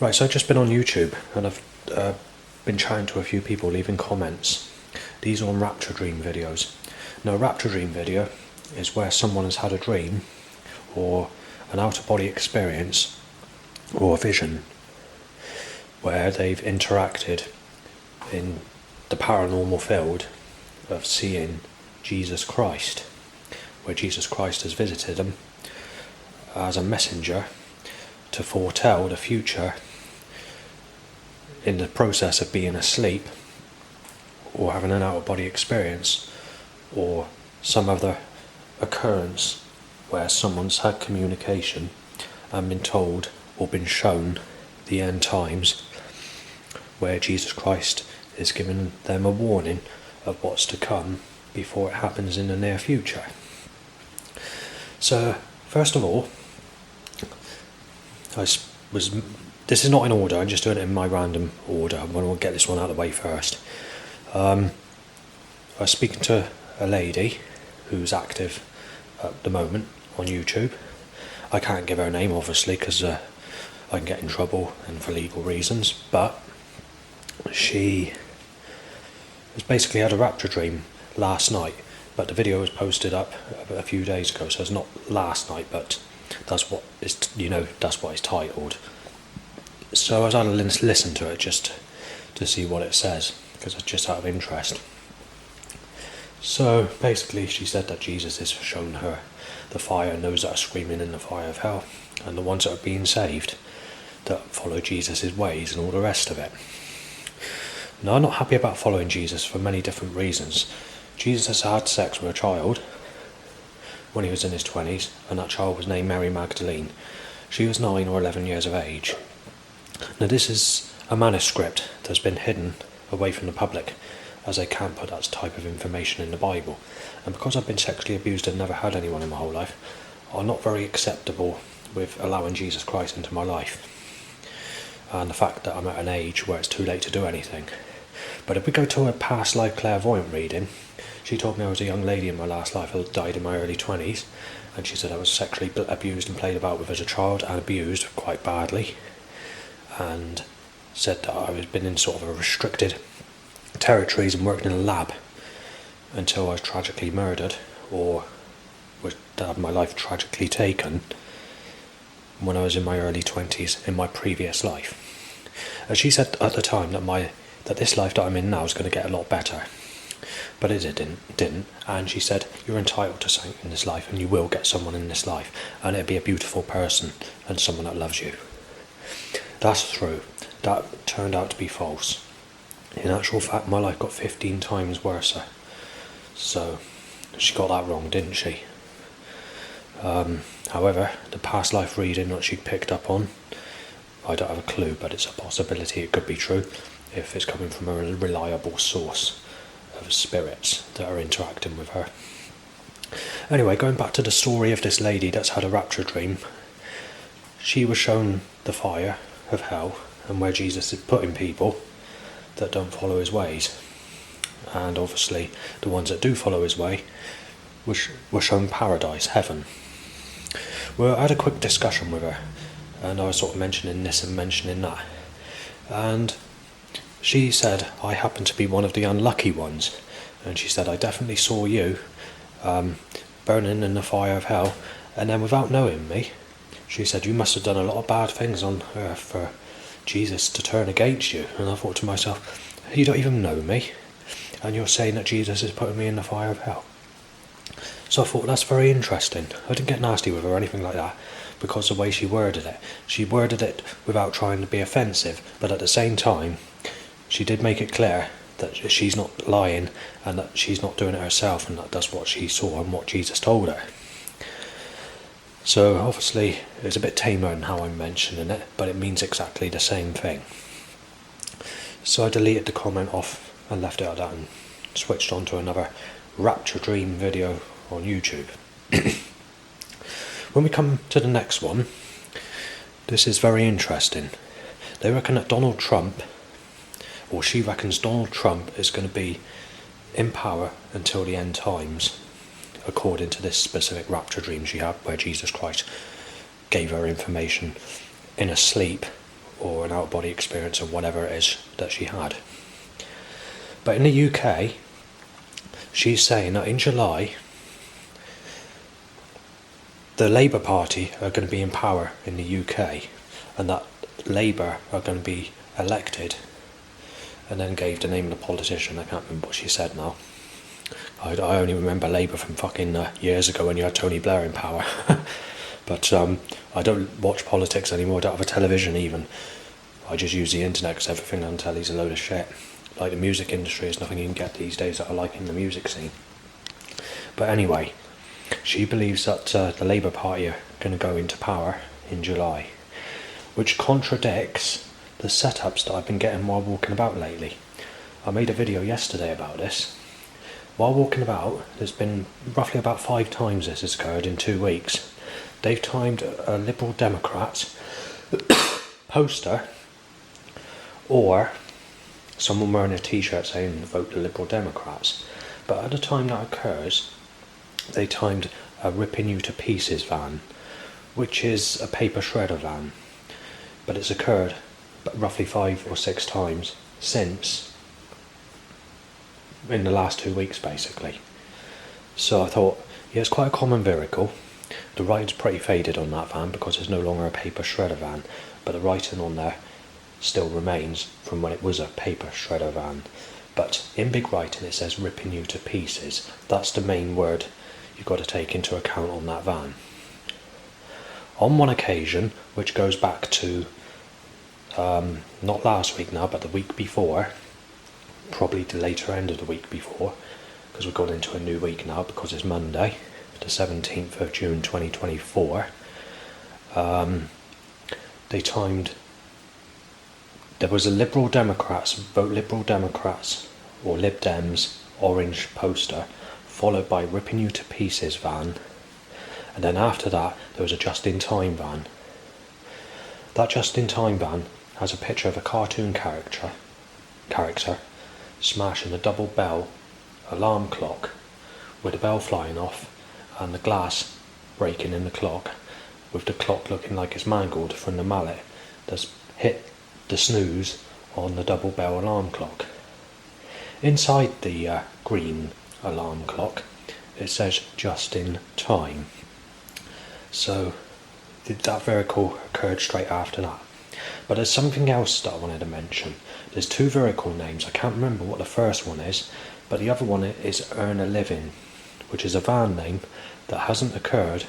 Right, so I've just been on YouTube and I've been chatting to a few people, leaving comments. These are on Rapture dream videos. Now, a Rapture dream video is where someone has had a dream or an out-of-body experience or a vision where they've interacted in the paranormal field of seeing Jesus Christ, where Jesus Christ has visited them as a messenger to foretell the future in the process of being asleep or having an out-of-body experience or some other occurrence where someone's had communication and been told or been shown the end times, where Jesus Christ is giving them a warning of what's to come before it happens in the near future. So, first of all, this is not in order, I'm just doing it in my random order. I want to get this one out of the way first. I was speaking to a lady who's active at the moment on YouTube. I can't give her name, obviously, because I can get in trouble and for legal reasons, but she has basically had a rapture dream last night, but the video was posted up a few days ago, so it's not last night, but that's what it's titled. So I was having to listen to it just to see what it says, because it's just out of interest. So basically she said that Jesus has shown her the fire and those that are screaming in the fire of hell, and the ones that are being saved that follow Jesus' ways and all the rest of it. Now, I'm not happy about following Jesus for many different reasons. Jesus had sex with a child when he was in his 20s, and that child was named Mary Magdalene. She was 9 or 11 years of age. Now, this is a manuscript that's been hidden away from the public, as they can't put that type of information in the Bible. And because I've been sexually abused and never had anyone in my whole life, I'm not very acceptable with allowing Jesus Christ into my life. And the fact that I'm at an age where it's too late to do anything. But if we go to a past life clairvoyant reading, she told me I was a young lady in my last life. I died in my early 20s, and she said I was sexually abused and played about with as a child, and abused quite badly, and said that I was been in sort of a restricted territories and worked in a lab until I was tragically murdered or was to have my life tragically taken when I was in my early 20s in my previous life. And she said at the time that this life that I'm in now is going to get a lot better, but it didn't. And she said, you're entitled to something in this life, and you will get someone in this life, and it'll be a beautiful person and someone that loves you. That's true. That turned out to be false. In actual fact, my life got 15 times worse. So she got that wrong, didn't she? However, the past life reading that she picked up on, I don't have a clue, but it's a possibility it could be true if it's coming from a reliable source of spirits that are interacting with her. Anyway, going back to the story of this lady that's had a rapture dream, she was shown the fire of hell and where Jesus is putting people that don't follow his ways. And obviously the ones that do follow his way were shown paradise, heaven. Well, I had a quick discussion with her, and I was sort of mentioning this and mentioning that, and she said I happened to be one of the unlucky ones, and she said I definitely saw you burning in the fire of hell, and then without knowing me, she said you must have done a lot of bad things on earth for Jesus to turn against you. And I thought to myself, you don't even know me, and you're saying that Jesus is putting me in the fire of hell. So I thought, that's very interesting. I didn't get nasty with her or anything like that, because the way she worded it without trying to be offensive, but at the same time she did make it clear that she's not lying and that she's not doing it herself, and that that's what she saw and what Jesus told her. So obviously it's a bit tamer in how I'm mentioning it, but it means exactly the same thing. So I deleted the comment off and left it at that and switched on to another Rapture Dream video on YouTube. When we come to the next one, this is very interesting. They reckon that Donald Trump, or she reckons Donald Trump, is going to be in power until the end times, according to this specific rapture dream she had, where Jesus Christ gave her information in a sleep or an out-of-body experience or whatever it is that she had. But in the UK, she's saying that in July, the Labour Party are going to be in power in the UK, and that Labour are going to be elected, and then gave the name of the politician. I can't remember what she said now. I only remember Labour from fucking years ago when you had Tony Blair in power. But I don't watch politics anymore. I don't have a television even. I just use the internet because everything on telly's a load of shit. Like the music industry, there's nothing you can get these days that I like in the music scene. But anyway, she believes that the Labour Party are going to go into power in July, which contradicts the setups that I've been getting while walking about lately. I made a video yesterday about this. While walking about, there's been roughly about 5 times this has occurred in 2 weeks. They've timed a Liberal Democrat poster or someone wearing a t-shirt saying vote the Liberal Democrats. But at the time that occurs, they timed a ripping you to pieces van, which is a paper shredder van. But it's occurred roughly 5 or 6 times since, in the last 2 weeks basically. So I thought, yeah, it's quite a common vehicle. The writing's pretty faded on that van because it's no longer a paper shredder van, but the writing on there still remains from when it was a paper shredder van. But in big writing it says ripping you to pieces. That's the main word you've got to take into account on that van. On one occasion, which goes back to not last week now, but the week before, probably the later end of the week before, because we've gone into a new week now because it's Monday, the 17th of June 2024. They timed, there was a Liberal Democrats, vote Liberal Democrats, or Lib Dems, orange poster, followed by ripping you to pieces van, and then after that there was a just-in-time van. That just-in-time van has a picture of a cartoon character smashing a double bell alarm clock with the bell flying off and the glass breaking in the clock, with the clock looking like it's mangled from the mallet that's hit the snooze on the double bell alarm clock. Inside the green alarm clock it says just in time. So that vehicle occurred straight after that. But there's something else that I wanted to mention. There's 2 vehicle names. I can't remember what the first one is, but the other one is Earn a Living, which is a van name that hasn't occurred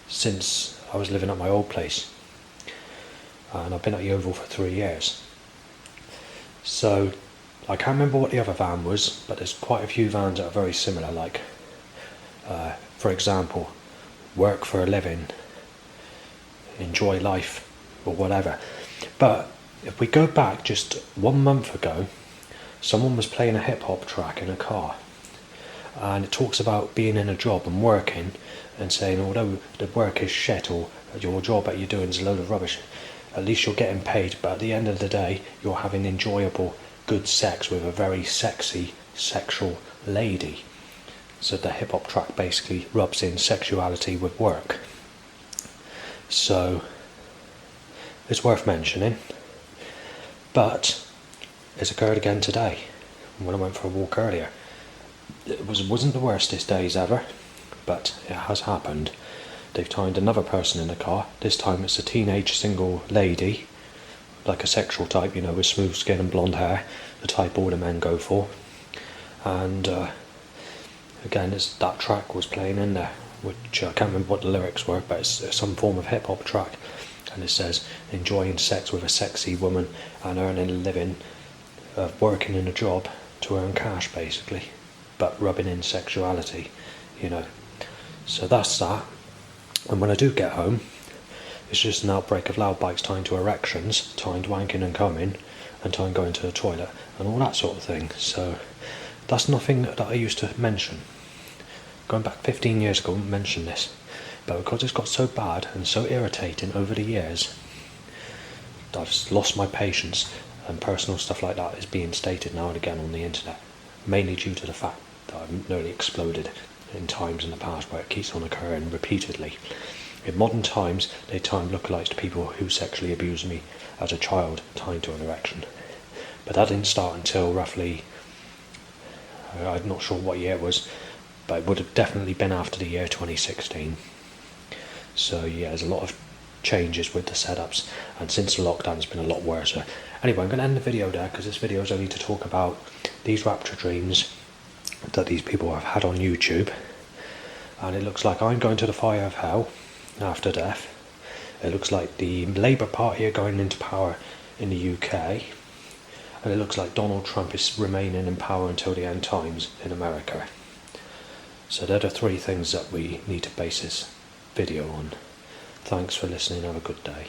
since I was living at my old place. And I've been at the Oval for 3 years. So I can't remember what the other van was, but there's quite a few vans that are very similar, like for example, work for a living, enjoy life, or whatever. But if we go back just 1 month ago, someone was playing a hip-hop track in a car, and it talks about being in a job and working, and saying although the work is shit or your job that you're doing is a load of rubbish, at least you're getting paid, but at the end of the day you're having enjoyable good sex with a very sexy sexual lady. So the hip-hop track basically rubs in sexuality with work. So it's worth mentioning. But it's occurred again today when I went for a walk earlier. It wasn't the worstest days ever, but it has happened. They've timed another person in the car. This time it's a teenage single lady, like a sexual type, with smooth skin and blonde hair, the type all the men go for. And again, that track was playing in there, which I can't remember what the lyrics were, but it's some form of hip-hop track. And it says, enjoying sex with a sexy woman and earning a living, working in a job to earn cash basically, but rubbing in sexuality, So that's that. And when I do get home, it's just an outbreak of loud bikes timed to erections, timed wanking and coming, and timed going to the toilet, and all that sort of thing. So that's nothing that I used to mention. Going back 15 years ago, I wouldn't mention this. But because it's got so bad and so irritating over the years, I've just lost my patience, and personal stuff like that is being stated now and again on the internet, mainly due to the fact that I've nearly exploded in times in the past where it keeps on occurring repeatedly. In modern times, they time lookalikes to people who sexually abused me as a child tied to an erection. But that didn't start until roughly, I'm not sure what year it was, but it would have definitely been after the year 2016. So yeah, there's a lot of changes with the setups, and since the lockdown it's been a lot worse. Anyway, I'm going to end the video there, because this video is only to talk about these rapture dreams that these people have had on YouTube. And it looks like I'm going to the fire of hell after death. It looks like the Labour Party are going into power in the UK, and it looks like Donald Trump is remaining in power until the end times in America. So they're the three things that we need to base this video on. Thanks for listening, have a good day.